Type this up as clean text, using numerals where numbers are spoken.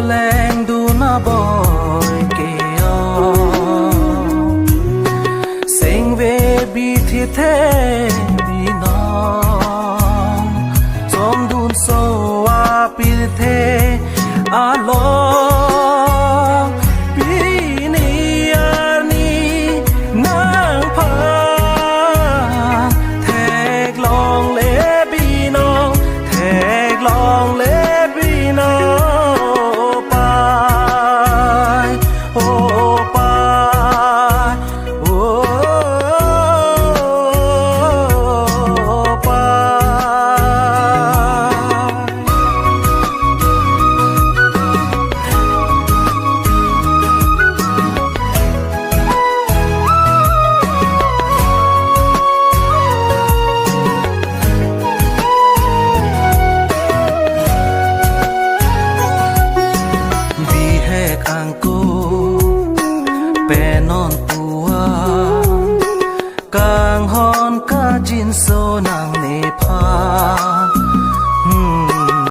แรงดูน่าบอยเกียวเสียงเวบีที่เทบีน้องสมดุลโซวาปีเทอาลองปีนี้อานี้นางพาแทกลองเลบีน้องแทกลองเลบีน้องไปโอ้ไปโอ้ไปangku penon tua kang hon ka jin so nang ne pha